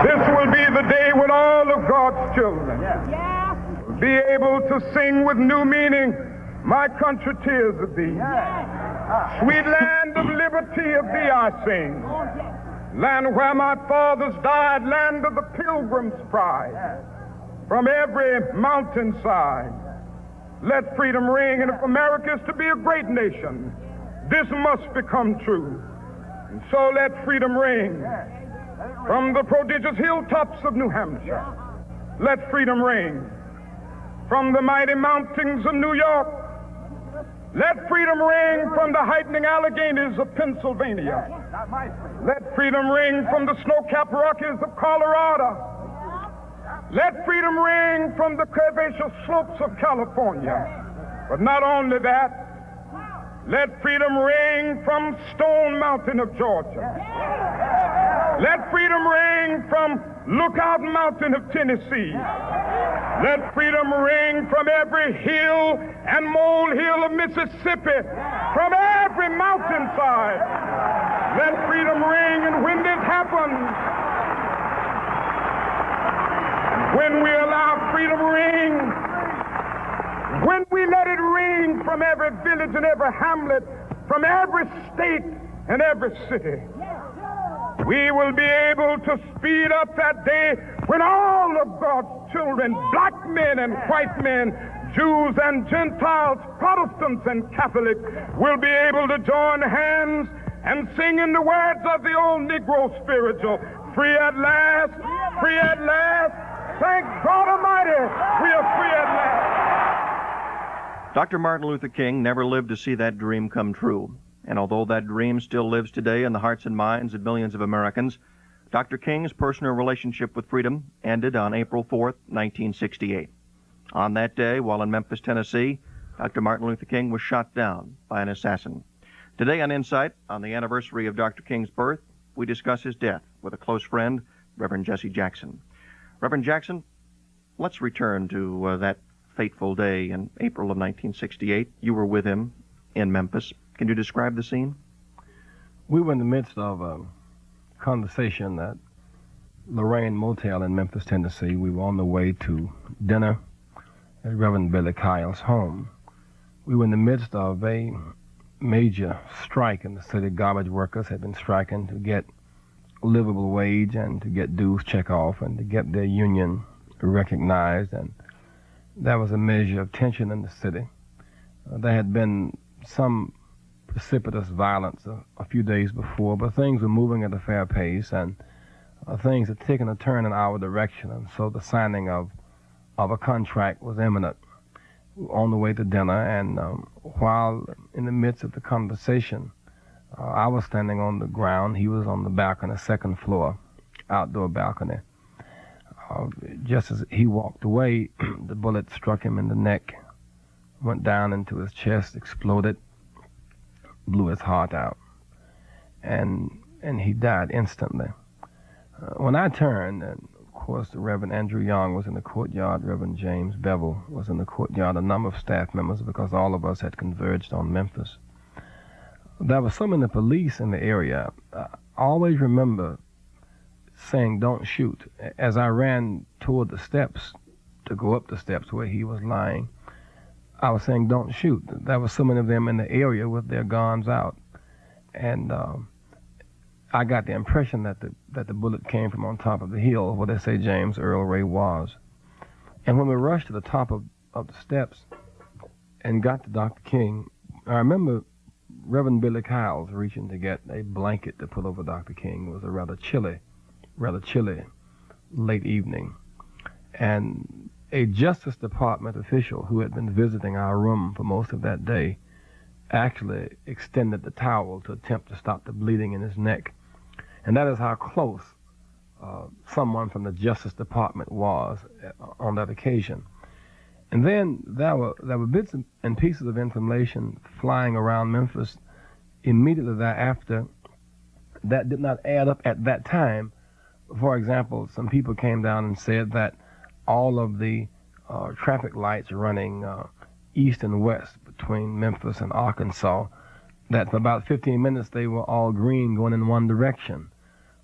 This will be the day when all of God's children will be able to sing with new meaning, my country, tears of thee. Sweet land of liberty, of thee I sing. Land where my fathers died, land of the pilgrim's pride. From every mountainside, let freedom ring. And if America is to be a great nation, this must become true. And so let freedom ring. From the prodigious hilltops of New Hampshire, let freedom ring. From the mighty mountains of New York, let freedom ring. From the heightening Alleghenies of Pennsylvania, let freedom ring. From the snow-capped Rockies of Colorado, let freedom ring. From the curvaceous slopes of California. But not only that, let freedom ring from Stone Mountain of Georgia. Let freedom ring from Lookout Mountain of Tennessee. Let freedom ring from every hill and molehill of Mississippi, from every mountainside. Let freedom ring, and when this happens, when we allow freedom ring, when we let it ring from every village and every hamlet, from every state and every city, we will be able to speed up that day when all of God's children, black men and white men, Jews and Gentiles, Protestants and Catholics, will be able to join hands and sing in the words of the old Negro spiritual, free at last, free at last. Thank God Almighty, we are free at last. Dr. Martin Luther King never lived to see that dream come true. And although that dream still lives today in the hearts and minds of millions of Americans, Dr. King's personal relationship with freedom ended on April 4th, 1968. On that day, while in Memphis, Tennessee, Dr. Martin Luther King was shot down by an assassin. Today on Insight, on the anniversary of Dr. King's birth, we discuss his death with a close friend, Reverend Jesse Jackson. Reverend Jackson, let's return to that fateful day in April of 1968. You were with him in Memphis. Can you describe the scene? We were in the midst of a conversation at Lorraine Motel in Memphis, Tennessee. We were on the way to dinner at Reverend Billy Kyle's home. We were in the midst of a major strike in the city. Garbage workers had been striking to get a livable wage and to get dues check off and to get their union recognized, and that was a measure of tension in the city. There had been some precipitous violence a few days before, but things were moving at a fair pace, and things had taken a turn in our direction, and so the signing of a contract was imminent. We were on the way to dinner, and while in the midst of the conversation, I was standing on the ground. He was on the balcony, second floor, outdoor balcony. Just as he walked away, the bullet struck him in the neck, went down into his chest, exploded, blew his heart out, and he died instantly. When I turned, and of course the Reverend Andrew Young was in the courtyard, Reverend James Bevel was in the courtyard, a number of staff members, because all of us had converged on Memphis. There was so many police in the area. I always remember saying, "Don't shoot." As I ran toward the steps to go up the steps where he was lying, I was saying, "Don't shoot." There were so many of them in the area with their guns out, and I got the impression that the bullet came from on top of the hill where they say James Earl Ray was. And when we rushed to the top of the steps and got to Dr. King, I remember Reverend Billy Kyles reaching to get a blanket to put over Dr. King. It was a rather chilly late evening, and a Justice Department official who had been visiting our room for most of that day actually extended the towel to attempt to stop the bleeding in his neck. And that is how close someone from the Justice Department was on that occasion. And then there were bits and pieces of information flying around Memphis immediately thereafter that did not add up at that time. For example, some people came down and said that all of the traffic lights running east and west between Memphis and Arkansas, that for about 15 minutes they were all green going in one direction.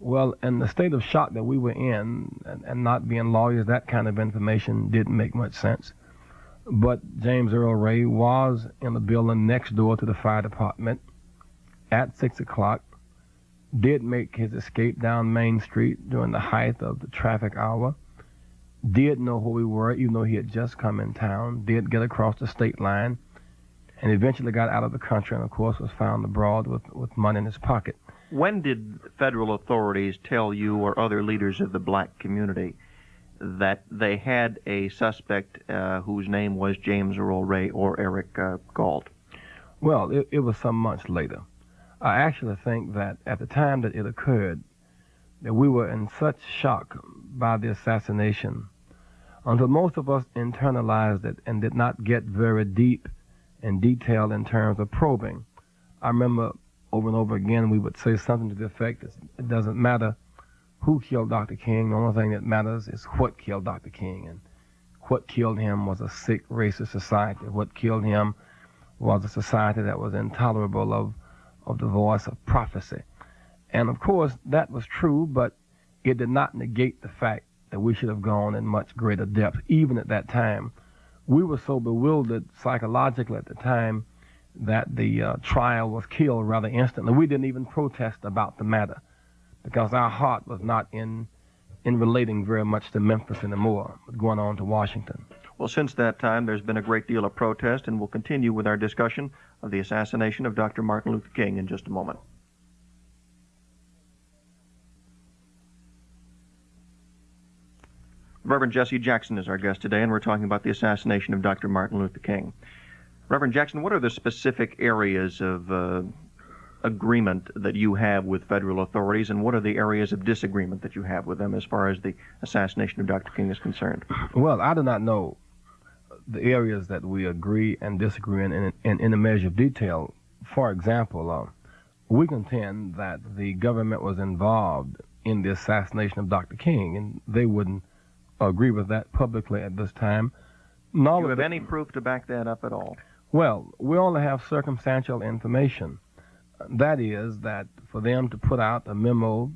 Well, in the state of shock that we were in, and not being lawyers, that kind of information didn't make much sense. But James Earl Ray was in the building next door to the fire department at 6 o'clock, did make his escape down Main Street during the height of the traffic hour, did know who we were, even though he had just come in town, did get across the state line, and eventually got out of the country, and of course was found abroad with money in his pocket. When did federal authorities tell you or other leaders of the black community that they had a suspect whose name was James Earl Ray or Eric Galt? Well, it was some months later. I actually think that at the time that it occurred, that we were in such shock by the assassination until most of us internalized it and did not get very deep and detailed in terms of probing. I remember over and over again we would say something to the effect that it doesn't matter who killed Dr. King, the only thing that matters is what killed Dr. King. And what killed him was a sick, racist society. What killed him was a society that was intolerable of the voice of prophecy. And of course, that was true, but it did not negate the fact that we should have gone in much greater depth, even at that time. We were so bewildered psychologically at the time that the trial was killed rather instantly. We didn't even protest about the matter because our heart was not in relating very much to Memphis anymore, but going on to Washington. Well, since that time, there's been a great deal of protest, and we'll continue with our discussion of the assassination of Dr. Martin Luther King in just a moment. Reverend Jesse Jackson is our guest today, and we're talking about the assassination of Dr. Martin Luther King. Reverend Jackson, what are the specific areas of agreement that you have with federal authorities, and what are the areas of disagreement that you have with them as far as the assassination of Dr. King is concerned? Well, I do not know the areas that we agree and disagree in a measure of detail. For example, we contend that the government was involved in the assassination of Dr. King, and they wouldn't agree with that publicly at this time. Do you have any proof to back that up at all? Well, we only have circumstantial information. That is, that for them to put out a memo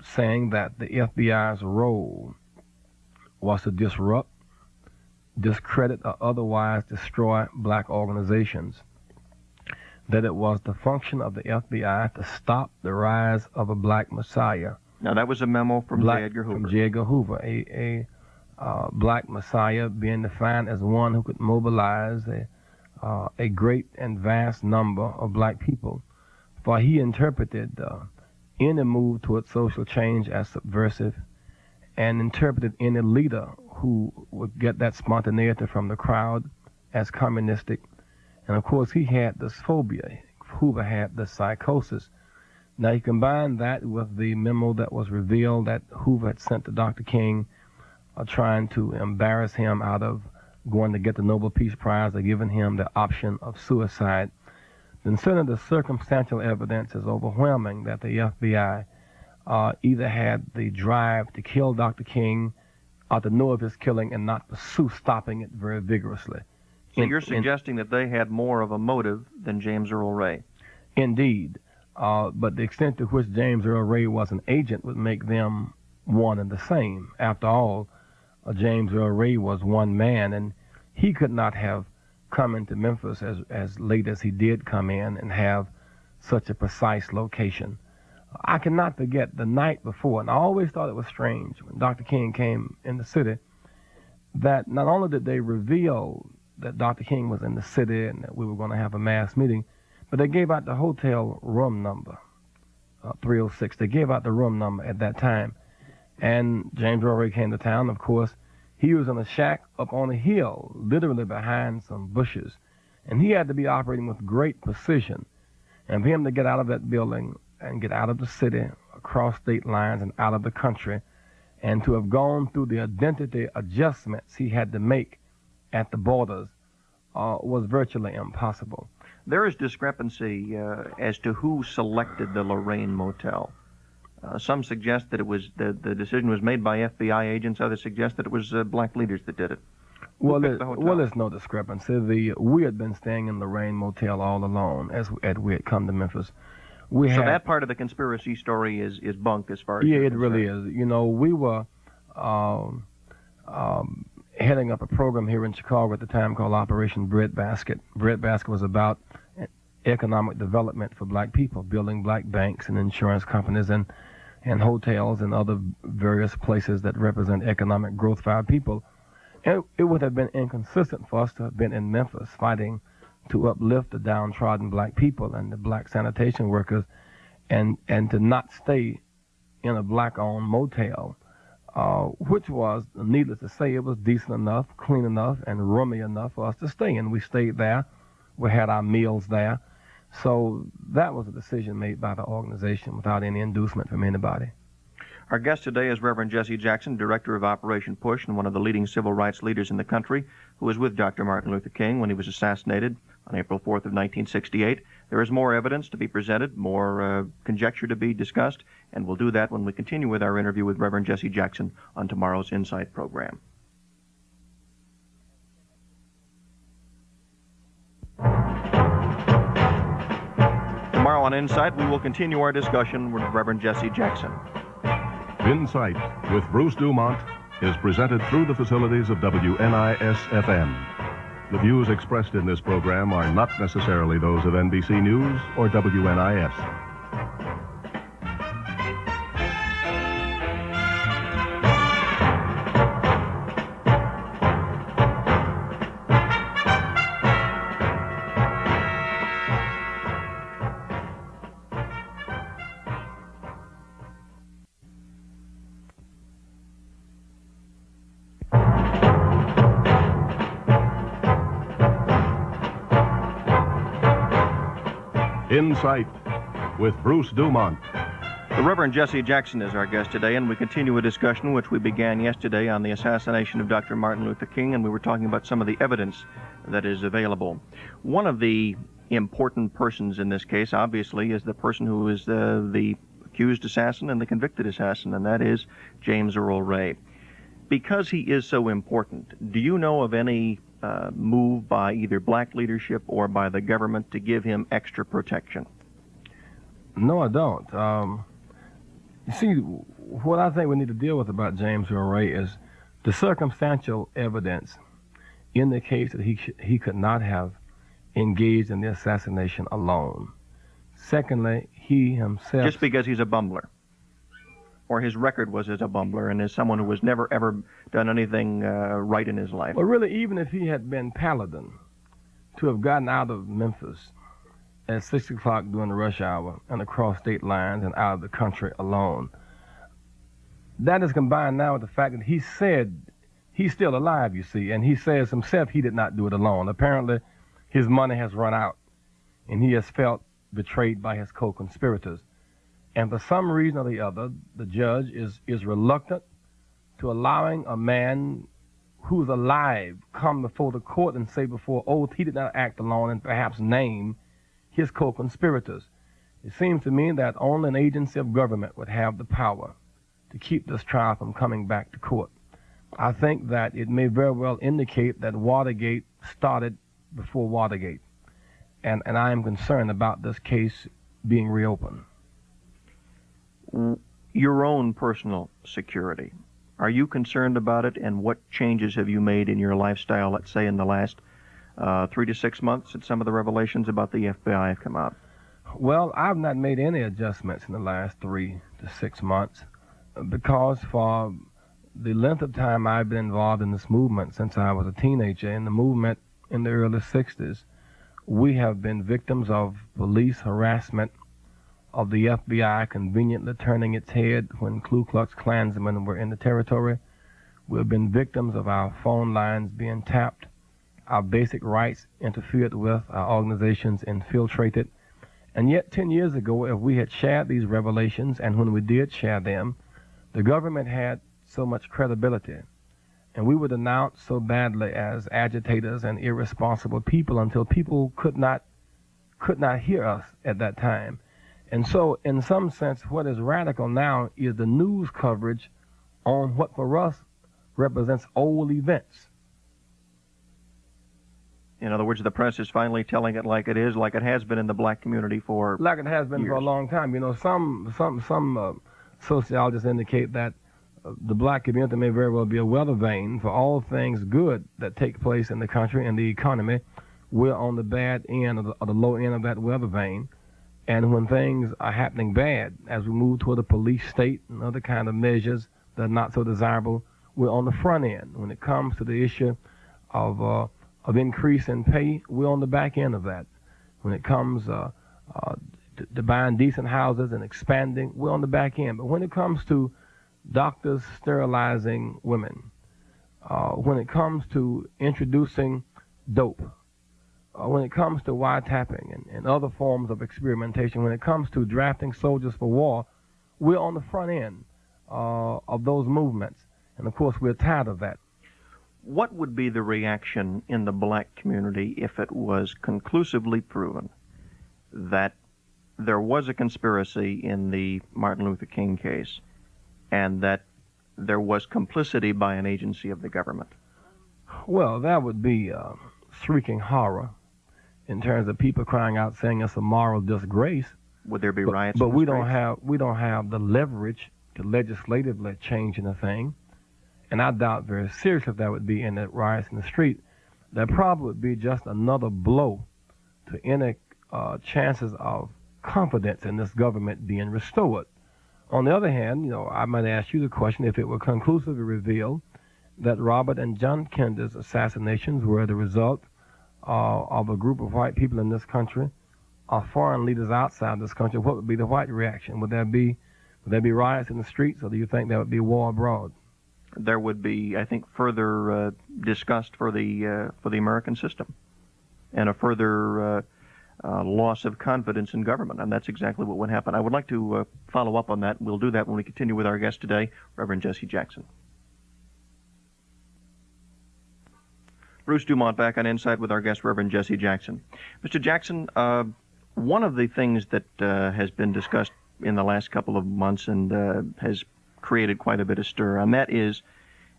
saying that the FBI's role was to disrupt, discredit, or otherwise destroy black organizations, that it was the function of the FBI to stop the rise of a black messiah. Now, that was a memo from J. Edgar Hoover. From J. Edgar Hoover, a black messiah being defined as one who could mobilize a great and vast number of black people. For he interpreted any move toward social change as subversive, and interpreted any leader who would get that spontaneity from the crowd as communistic. And of course, he had this phobia. Hoover had the psychosis. Now, you combine that with the memo that was revealed that Hoover had sent to Dr. King, trying to embarrass him out of going to get the Nobel Peace Prize, or giving him the option of suicide, then certainly the circumstantial evidence is overwhelming that the FBI either had the drive to kill Dr. King or to know of his killing and not pursue stopping it very vigorously. So you're suggesting that they had more of a motive than James Earl Ray? Indeed. But the extent to which James Earl Ray was an agent would make them one and the same. After all, James Earl Ray was one man, and he could not have come into Memphis as late as he did come in and have such a precise location. I cannot forget the night before, and I always thought it was strange when Dr. King came in the city, that not only did they reveal that Dr. King was in the city and that we were going to have a mass meeting, but they gave out the hotel room number, 306. They gave out the room number at that time. And James Earl Ray came to town. Of course, he was in a shack up on a hill, literally behind some bushes. And he had to be operating with great precision. And for him to get out of that building and get out of the city, across state lines and out of the country, and to have gone through the identity adjustments he had to make at the borders was virtually impossible. There is discrepancy as to who selected the Lorraine Motel. Some suggest that it was the decision was made by FBI agents. Others suggest that it was black leaders that did it. Well, there's no discrepancy. We had been staying in Lorraine Motel all along as we had come to Memphis. We So had, that part of the conspiracy story is bunk as far as yeah, you're it really concerned. is. You know, we were heading up a program here in Chicago at the time called Operation Breadbasket. Breadbasket was about economic development for black people, building black banks and insurance companies and hotels and other various places that represent economic growth for our people. And it would have been inconsistent for us to have been in Memphis fighting to uplift the downtrodden black people and the black sanitation workers and to not stay in a black-owned motel, which was, needless to say, it was decent enough, clean enough, and roomy enough for us to stay in. We stayed there. We had our meals there. So that was a decision made by the organization without any inducement from anybody. Our guest today is Reverend Jesse Jackson, director of Operation Push and one of the leading civil rights leaders in the country, who was with Dr. Martin Luther King when he was assassinated on April 4th of 1968. There is more evidence to be presented, more conjecture to be discussed, and we'll do that when we continue with our interview with Reverend Jesse Jackson on tomorrow's Insight program. Tomorrow on Insight, we will continue our discussion with Reverend Jesse Jackson. Insight with Bruce DuMont is presented through the facilities of WNIS-FM. The views expressed in this program are not necessarily those of NBC News or WNIS. Insight with Bruce DuMont. The Reverend Jesse Jackson is our guest today, and we continue a discussion which we began yesterday on the assassination of Dr. Martin Luther King, and we were talking about some of the evidence that is available. One of the important persons in this case, obviously, is the person who is the accused assassin and the convicted assassin, and that is James Earl Ray. Because he is so important, do you know of any move by either black leadership or by the government to give him extra protection? No, I don't. You see, what I think we need to deal with about James Earl Ray is the circumstantial evidence indicates that he could not have engaged in the assassination alone. Secondly, he himself... Just because he's a bumbler, or his record was as a bumbler and as someone who has never, ever done anything right in his life. Well, really, even if he had been Paladin, to have gotten out of Memphis at 6 o'clock during the rush hour and across state lines and out of the country alone, that is combined now with the fact that he said he's still alive, you see, and he says himself he did not do it alone. Apparently, his money has run out, and he has felt betrayed by his co-conspirators. And for some reason or the other, the judge is reluctant to allowing a man who's alive come before the court and say before oath he did not act alone and perhaps name his co-conspirators. It seems to me that only an agency of government would have the power to keep this trial from coming back to court. I think that it may very well indicate that Watergate started before Watergate. And I am concerned about this case being reopened. Your own personal security, are you concerned about it, and what changes have you made in your lifestyle, let's say in the last 3 to 6 months since some of the revelations about the FBI have come out? Well, I've not made any adjustments in the last 3 to 6 months because for the length of time I've been involved in this movement since I was a teenager, in the movement in the early 60s, we have been victims of police harassment, of the FBI conveniently turning its head when Ku Klux Klansmen were in the territory. We've been victims of our phone lines being tapped, our basic rights interfered with, our organizations infiltrated. And yet 10 years ago, if we had shared these revelations, and when we did share them, the government had so much credibility, and we were denounced so badly as agitators and irresponsible people until people could not hear us at that time. And so, in some sense, what is radical now is the news coverage on what for us represents old events. In other words, the press is finally telling it like it is, like it has been in the black community for like it has been years. for a long time. You know, some sociologists indicate that the black community may very well be a weather vane for all things good that take place in the country and the economy. We're on the bad end or the low end of that weather vane. And when things are happening bad, as we move toward a police state and other kind of measures that are not so desirable, we're on the front end. When it comes to the issue of increase in pay, we're on the back end of that. When it comes to buying decent houses and expanding, we're on the back end. But when it comes to doctors sterilizing women, when it comes to introducing dope, when it comes to wiretapping and other forms of experimentation, when it comes to drafting soldiers for war, we're on the front end of those movements. And of course, we're tired of that. What would be the reaction in the black community if it was conclusively proven that there was a conspiracy in the Martin Luther King case and that there was complicity by an agency of the government? Well, that would be shrieking horror in terms of people crying out saying it's a moral disgrace. Would there be riots? But we don't have the leverage to legislatively change anything. And I doubt very seriously if that would be in the riots in the street. That probably would be just another blow to any chances of confidence in this government being restored. On the other hand, you know, I might ask you the question, if it were conclusively revealed that Robert and John Kennedy's assassinations were the result of a group of white people in this country or foreign leaders outside this country, what would be the white reaction? Would there be riots in the streets, or do you think there would be war abroad? There would be, I think, further disgust for the American system and a further loss of confidence in government, and that's exactly what would happen. I would like to follow up on that. We'll do that when we continue with our guest today, Reverend Jesse Jackson. Bruce DuMont back on Insight with our guest, Reverend Jesse Jackson. Mr. Jackson, one of the things that has been discussed in the last couple of months and has created quite a bit of stir, and that is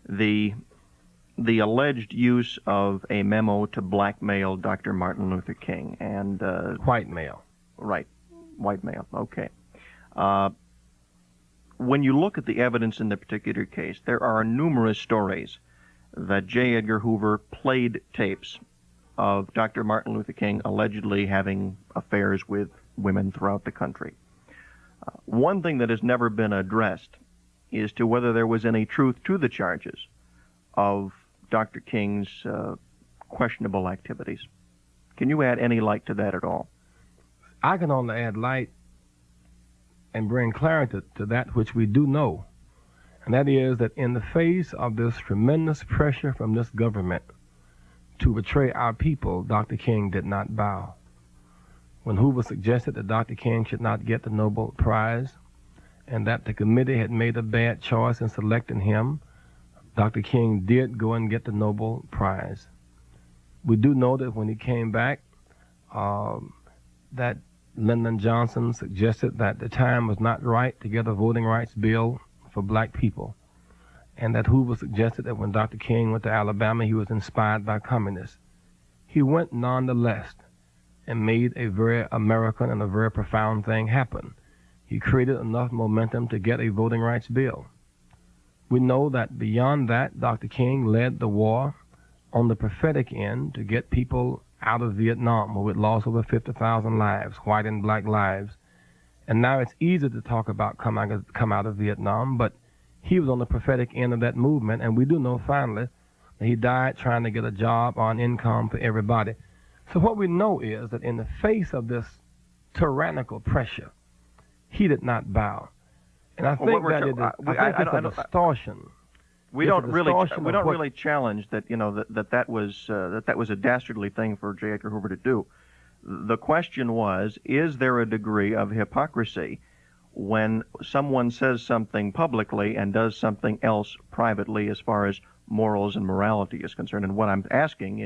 the alleged use of a memo to blackmail Dr. Martin Luther King. And white male. Right, white male, okay. When you look at the evidence in the particular case, there are numerous stories that J. Edgar Hoover played tapes of Dr. Martin Luther King allegedly having affairs with women throughout the country. One thing that has never been addressed is to whether there was any truth to the charges of Dr. King's questionable activities. Can you add any light to that at all? I can only add light and bring clarity to that which we do know. And that is that in the face of this tremendous pressure from this government to betray our people, Dr. King did not bow. When Hoover suggested that Dr. King should not get the Nobel Prize and that the committee had made a bad choice in selecting him, Dr. King did go and get the Nobel Prize. We do know that when he came back, that Lyndon Johnson suggested that the time was not right to get a voting rights bill for black people, and that Hoover suggested that when Dr. King went to Alabama, he was inspired by communists. He went nonetheless and made a very American and a very profound thing happen. He created enough momentum to get a voting rights bill. We know that beyond that, Dr. King led the war on the prophetic end to get people out of Vietnam, where it lost over 50,000 lives, white and black lives. And now it's easy to talk about come out of Vietnam, but he was on the prophetic end of that movement, and we do know finally that he died trying to get a job or an income for everybody. So what we know is that in the face of this tyrannical pressure, he did not bow. And I think it's a distortion. We don't really challenge that, you know, that was a dastardly thing for J. Edgar Hoover to do. The question was, is there a degree of hypocrisy when someone says something publicly and does something else privately as far as morals and morality is concerned? And what I'm asking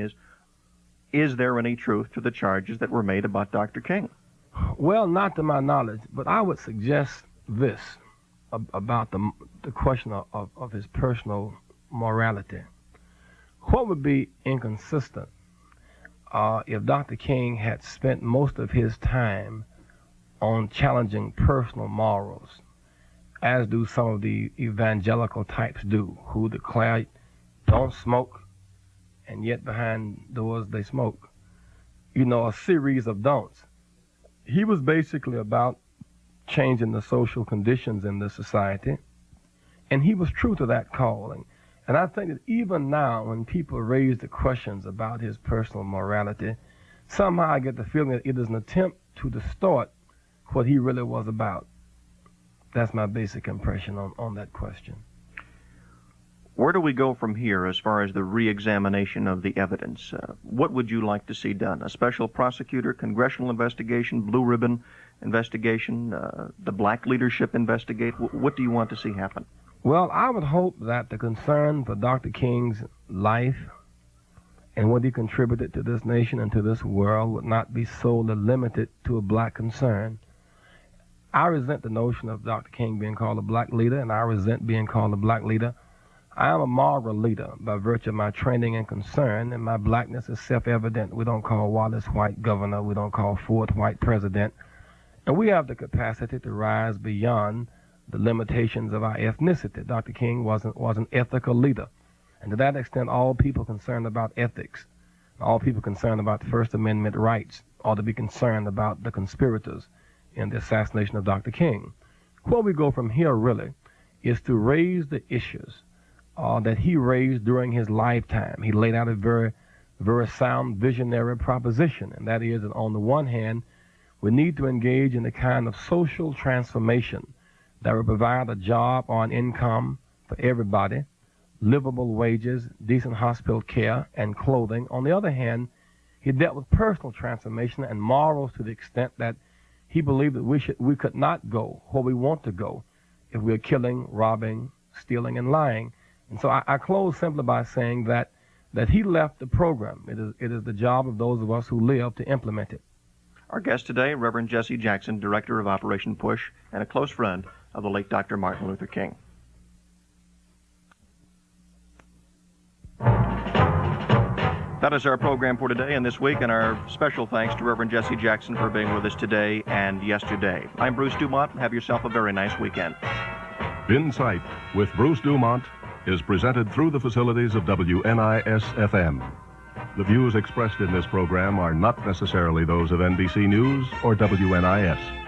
is there any truth to the charges that were made about Dr. King? Well, not to my knowledge, but I would suggest this about the question of his personal morality. What would be inconsistent if Dr. King had spent most of his time on challenging personal morals, as do some of the evangelical types do, who declare don't smoke, and yet behind doors they smoke. You know, a series of don'ts. He was basically about changing the social conditions in the society, and he was true to that calling. And I think that even now, when people raise the questions about his personal morality, somehow I get the feeling that it is an attempt to distort what he really was about. That's my basic impression on that question. Where do we go from here as far as the re-examination of the evidence? What would you like to see done? A special prosecutor, congressional investigation, blue ribbon investigation, the black leadership investigate? What do you want to see happen? Well, I would hope that the concern for Dr. King's life and what he contributed to this nation and to this world would not be solely limited to a black concern. I resent the notion of Dr. King being called a black leader, and I resent being called a black leader. I am a moral leader by virtue of my training and concern, and my blackness is self-evident. We don't call Wallace white governor. We don't call Ford white president. And we have the capacity to rise beyond the limitations of our ethnicity. Dr. King was an ethical leader. And to that extent, all people concerned about ethics, all people concerned about First Amendment rights, ought to be concerned about the conspirators in the assassination of Dr. King. Where we go from here, really, is to raise the issues that he raised during his lifetime. He laid out a very, very sound visionary proposition, and that is that on the one hand, we need to engage in the kind of social transformation that will provide a job or an income for everybody, livable wages, decent hospital care, and clothing. On the other hand, he dealt with personal transformation and morals to the extent that he believed that we could not go where we want to go if we are killing, robbing, stealing, and lying. And so I close simply by saying that he left the program. It is the job of those of us who live to implement it. Our guest today, Reverend Jesse Jackson, Director of Operation PUSH, and a close friend of the late Dr. Martin Luther King. That is our program for today and this week, and our special thanks to Reverend Jesse Jackson for being with us today and yesterday. I'm Bruce DuMont. Have yourself a very nice weekend. In Sight with Bruce DuMont is presented through the facilities of WNIS-FM. The views expressed in this program are not necessarily those of NBC News or WNIS.